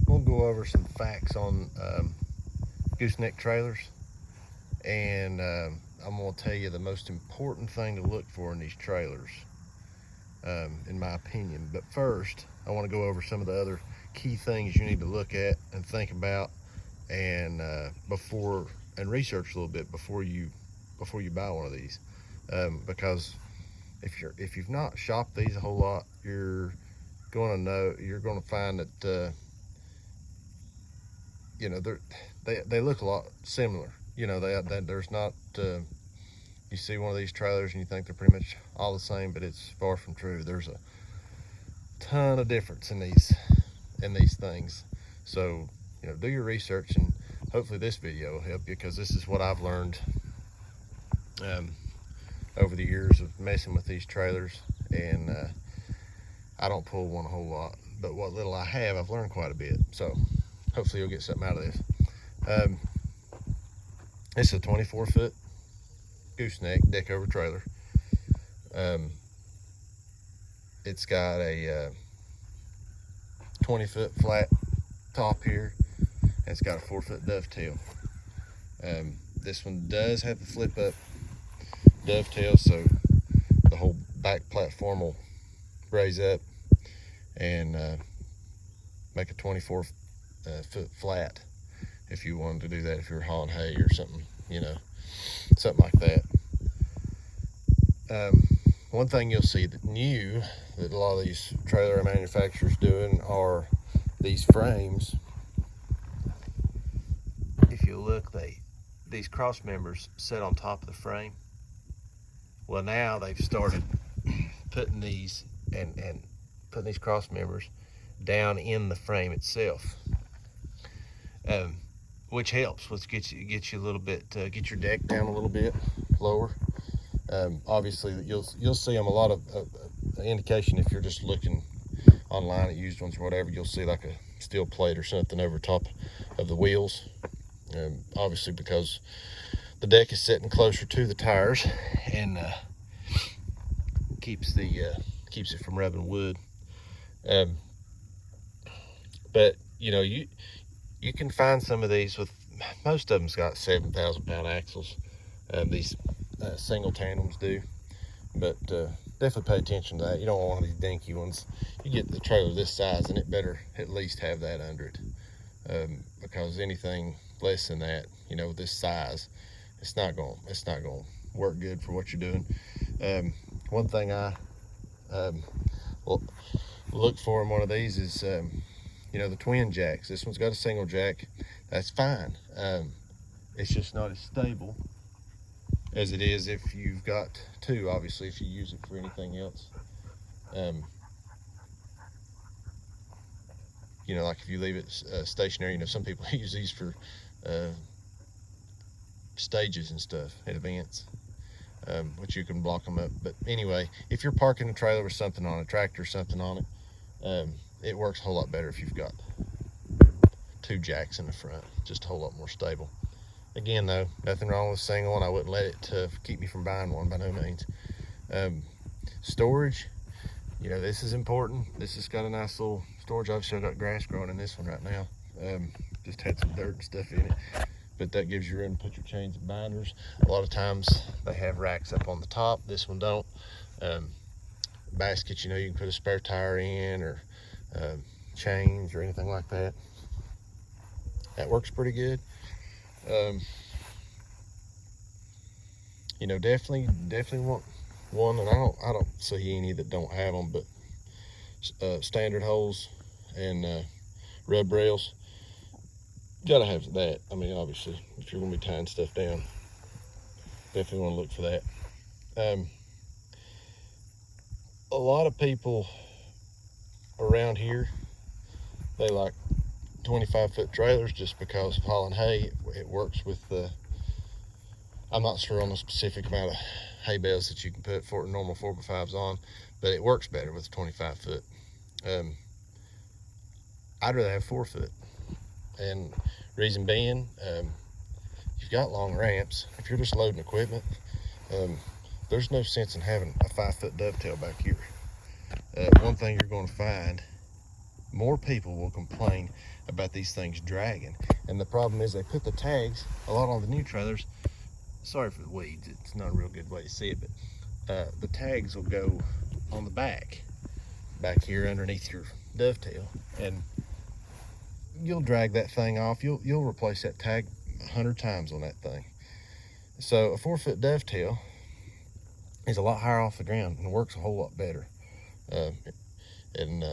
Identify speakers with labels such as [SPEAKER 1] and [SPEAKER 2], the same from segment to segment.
[SPEAKER 1] we'll go over some facts on gooseneck trailers, and I'm going to tell you the most important thing to look for in these trailers, in my opinion. But first, I want to go over some of the other key things you need to look at and think about, and research a little bit before you buy one of these, because if you've not shopped these a whole lot, you're going to find that they look a lot similar. There's not you see one of these trailers and you think they're pretty much all the same, but it's far from true. There's a ton of difference in these things. So do your research, and hopefully this video will help you, because this is what I've learned over the years of messing with these trailers. And I don't pull one a whole lot, but what little I have, I've learned quite a bit. So hopefully you'll get something out of this. It's a 24-foot gooseneck deckover trailer. It's got a 20-foot flat top here, and it's got a 4-foot dovetail. This one does have the flip up dovetail, so the whole back platform will raise up and make a 24-foot flat if you wanted to do that, if you're hauling hay or something, something like that. One thing you'll see that a lot of these trailer manufacturers doing are these frames. If you look, these cross members sit on top of the frame. Well, now they've started putting these and putting these cross members down in the frame itself, which helps. Which gets you a little bit, get your deck down a little bit lower. Obviously, you'll see them a lot of indication if you're just looking online at used ones or whatever. You'll see like a steel plate or something over top of the wheels. Obviously, because the deck is sitting closer to the tires, and keeps it from rubbing wood. But you can find some of these with, most of them's got 7,000 pound axles. These single tandems do, but definitely pay attention to that. You don't want one of these dinky ones. You get the trailer this size, and it better at least have that under it, because anything less than that, this size, it's not going to work good for what you're doing. One thing I will look for in one of these is the twin jacks. This one's got a single jack. That's fine. It's just not as stable as it is if you've got two, obviously, if you use it for anything else. Like if you leave it stationary, some people use these for stages and stuff at events, which you can block them up. But anyway, if you're parking a trailer with something on it, tractor, something on it, it works a whole lot better if you've got two jacks in the front, just a whole lot more stable. Again, though, nothing wrong with a single one. I wouldn't let it keep me from buying one, by no means. Storage, this is important. This has got a nice little storage. Obviously, I've got grass growing in this one right now. Just had some dirt and stuff in it, but that gives you room to put your chains and binders. A lot of times they have racks up on the top. This one don't. Basket, you can put a spare tire in, or chains or anything like that. That works pretty good. Definitely want one, and I don't see any that don't have them, but standard holes and rub rails, gotta have that. I mean, obviously, if you're gonna be tying stuff down, definitely want to look for that. A lot of people around here, they like 25-foot trailers just because of hauling hay. It works with I'm not sure on the specific amount of hay bales that you can put for normal 4x5s on, but it works better with 25-foot. I'd rather have 4-foot, and reason being, you've got long ramps. If you're just loading equipment, there's no sense in having a 5-foot dovetail back here. One thing you're going to find more people will complain about these things dragging. And the problem is they put the tags a lot on the new trailers. Sorry for the weeds, it's not a real good way to see it, but the tags will go on the back here underneath your dovetail, and you'll drag that thing off. You'll replace that tag 100 times on that thing. So a 4-foot dovetail is a lot higher off the ground and works a whole lot better. Uh, and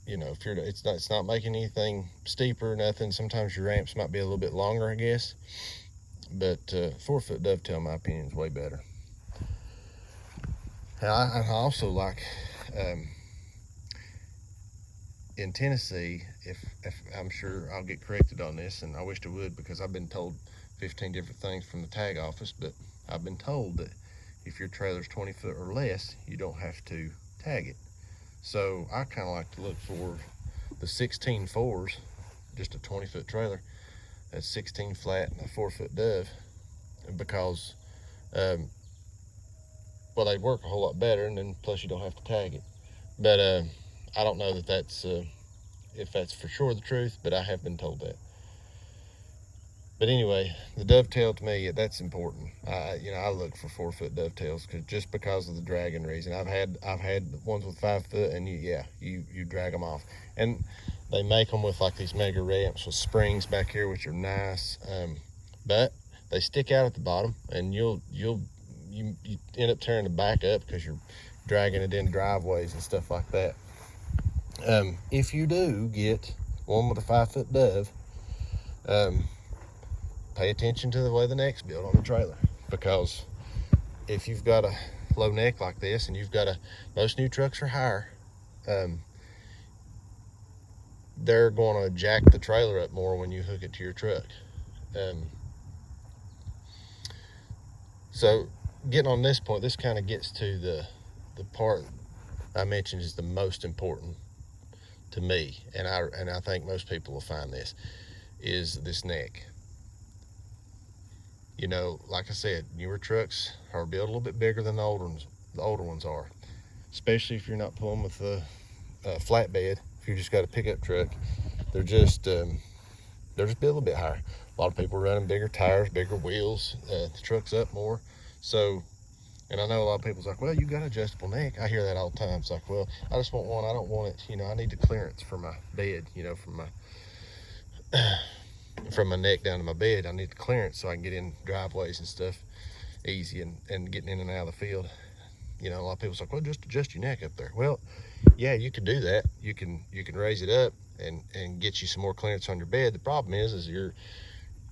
[SPEAKER 1] you know, if you're it's not making anything steeper, nothing. Sometimes your ramps might be a little bit longer, I guess, but 4-foot dovetail, in my opinion, is way better. And I also like in Tennessee, if I'm sure I'll get corrected on this, and I wish I would, because I've been told 15 different things from the tag office, but I've been told that if your trailer's 20 foot or less, you don't have to tag it. So I kind of like to look for the 16 fours, just a 20-foot trailer, that's 16 flat and a 4-foot dove, because well, they work a whole lot better, and then plus you don't have to tag it. But I don't know that that's if that's for sure the truth, but I have been told that. But anyway, the dovetail, to me, that's important. I look for 4-foot dovetails just because of the dragging reason. I've had ones with 5 foot, and you drag them off, and they make them with like these mega ramps with springs back here, which are nice, but they stick out at the bottom, and you end up tearing the back up because you're dragging it in driveways and stuff like that. If you do get one with a 5-foot dove, pay attention to the way the neck's built on the trailer, because if you've got a low neck like this, and most new trucks are higher, they're going to jack the trailer up more when you hook it to your truck. So getting on this point, this kind of gets to the part I mentioned is the most important to me, and I think most people will find this, is this neck. You know, like I said, newer trucks are built a little bit bigger than the older ones are, especially if you're not pulling with a flatbed. If you just got a pickup truck, they're just built a little bit higher. A lot of people are running bigger tires, bigger wheels, the truck's up more. So, and I know a lot of people's like, well, you got adjustable neck. I hear that all the time. It's like, well, I just want one. I don't want it, I need the clearance for my bed, from my neck down to my bed. I need the clearance so I can get in driveways and stuff easy, and getting in and out of the field. A lot of people's like, well, just adjust your neck up there. Well, yeah, you can do that. You can raise it up and get you some more clearance on your bed. The problem is you're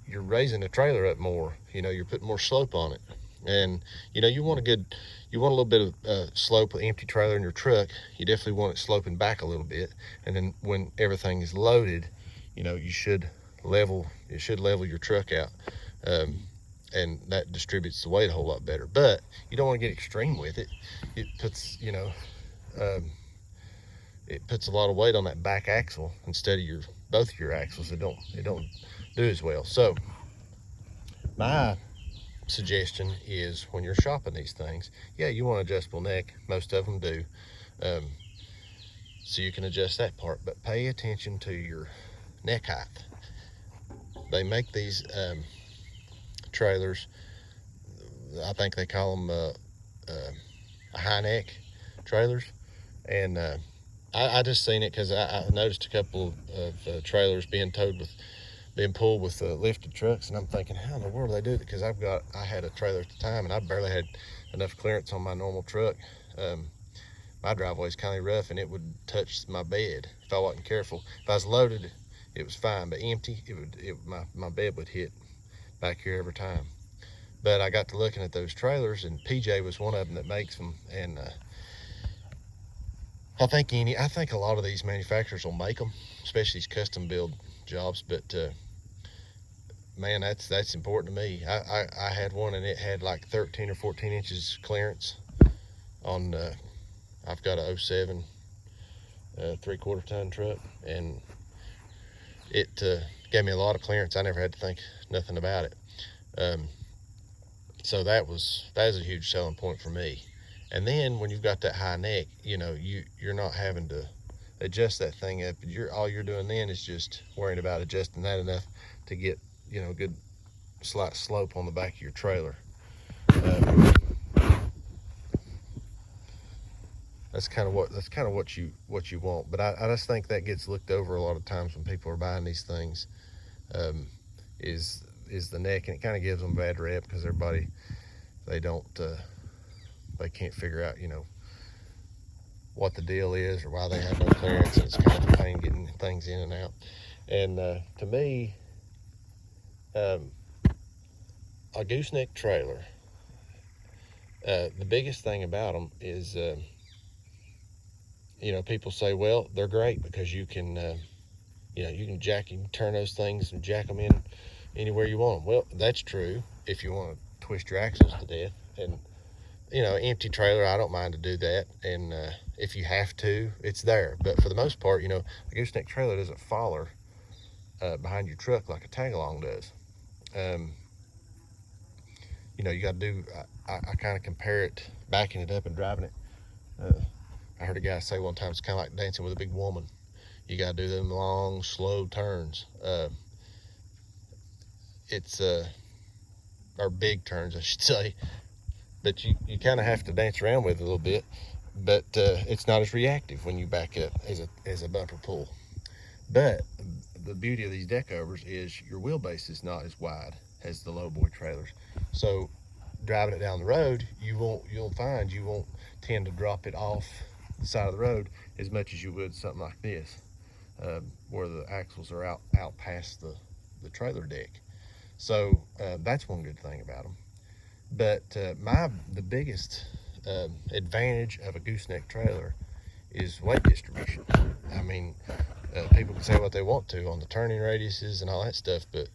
[SPEAKER 1] raising the trailer up more. You're putting more slope on it, and you want a little bit of slope with empty trailer in your truck. You definitely want it sloping back a little bit, and then when everything is loaded, it should level your truck out, and that distributes the weight a whole lot better. But you don't want to get extreme with it. It puts it puts a lot of weight on that back axle instead of both of your axles. It don't do as well. So my suggestion is, when you're shopping these things, you want adjustable neck. Most of them do, so you can adjust that part, but pay attention to your neck height. They make these trailers, I think they call them high neck trailers, and I just seen it because I noticed a couple of trailers being pulled with lifted trucks, and I'm thinking, how in the world do they do it? Because I had a trailer at the time, and I barely had enough clearance on my normal truck. My driveway's kind of rough, and it would touch my bed if I wasn't careful. If I was loaded, it was fine, but empty, my bed would hit back here every time. But I got to looking at those trailers, and PJ was one of them that makes them, and I think a lot of these manufacturers will make them, especially these custom build jobs. But man, that's important to me. I had one, and it had like 13 or 14 inches clearance on. I've got a 07 3/4 ton truck, and it gave me a lot of clearance. I never had to think nothing about it. So that is a huge selling point for me. And then when you've got that high neck, you're not having to adjust that thing up. All you're doing then is just worrying about adjusting that enough to get, you know, a good slight slope on the back of your trailer. That's kind of what you want. But I just think that gets looked over a lot of times when people are buying these things. Is the neck, and it kind of gives them a bad rep because everybody, they can't figure out, you know, what the deal is or why they have no clearance, and it's kind of a pain getting things in and out. And to me, a gooseneck trailer, the biggest thing about them is, you know, people say, well, they're great because you can, you know, you can turn those things and jack them in anywhere you want them. Well, that's true if you want to twist your axles to death. And, you know, empty trailer, I don't mind to do that. And if you have to, it's there. But for the most part, you know, a gooseneck trailer doesn't follow behind your truck like a tag-along does. You know, you got to do, I kind of compare it, backing it up and driving it. I heard a guy say one time, it's kind of like dancing with a big woman. You got to do them long, slow turns. Or big turns, I should say. But you kind of have to dance around with it a little bit. But it's not as reactive when you back up as a bumper pull. But the beauty of these deckovers is your wheelbase is not as wide as the lowboy trailers. So driving it down the road, you'll find you won't tend to drop it off the side of the road as much as you would something like this, where the axles are out past the trailer deck. So that's one good thing about them. But the biggest advantage of a gooseneck trailer is weight distribution. I mean, people can say what they want to on the turning radiuses and all that stuff, but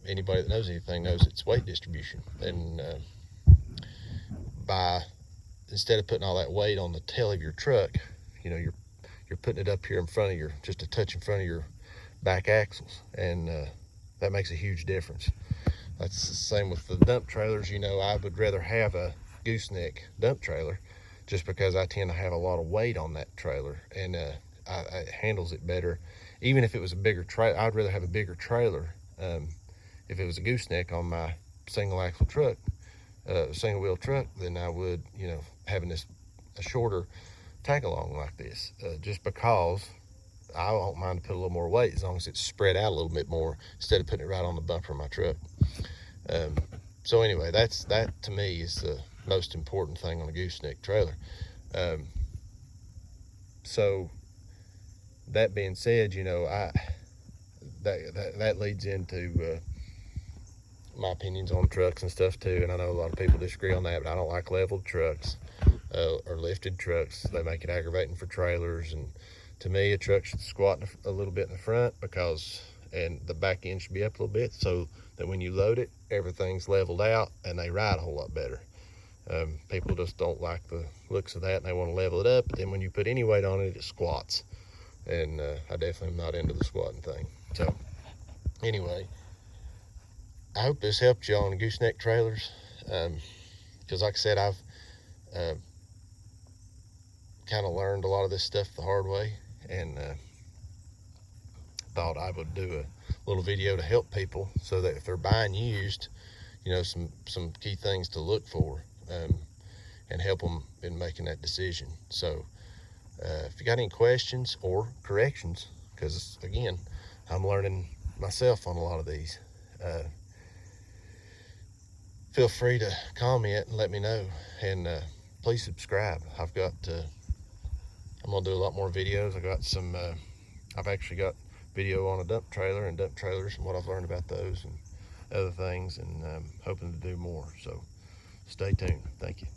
[SPEAKER 1] anybody that knows anything knows it's weight distribution. And instead of putting all that weight on the tail of your truck, you know, you're putting it up here in front of just a touch in front of your back axles, and that makes a huge difference. That's the same with the dump trailers. You know, I would rather have a gooseneck dump trailer just because I tend to have a lot of weight on that trailer, and it handles it better. Even if it was a bigger trailer, I'd rather have a bigger trailer if it was a gooseneck on my single axle truck, single wheel truck, than I would, you know, having a shorter tag along like this, just because I don't mind to put a little more weight as long as it's spread out a little bit more instead of putting it right on the bumper of my truck. So anyway, that to me is the most important thing on a gooseneck trailer. So that being said, you know, that leads into my opinions on trucks and stuff too. And I know a lot of people disagree on that, but I don't like leveled trucks or lifted trucks. They make it aggravating for trailers. And to me, a truck should squat a little bit in the front and the back end should be up a little bit so that when you load it, everything's leveled out and they ride a whole lot better. People just don't like the looks of that and they want to level it up. But then when you put any weight on it, it squats. And I definitely am not into the squatting thing. So anyway, I hope this helped you on gooseneck trailers. Because like I said, I've kind of learned a lot of this stuff the hard way, and thought I would do a little video to help people so that if they're buying used, you know, some key things to look for, and help them in making that decision. So if you got any questions or corrections, because again, I'm learning myself on a lot of these, feel free to comment and let me know. And please subscribe. I'm gonna do a lot more videos. I've actually got video on a dump trailer and dump trailers and what I've learned about those and other things, and hoping to do more. So stay tuned. Thank you.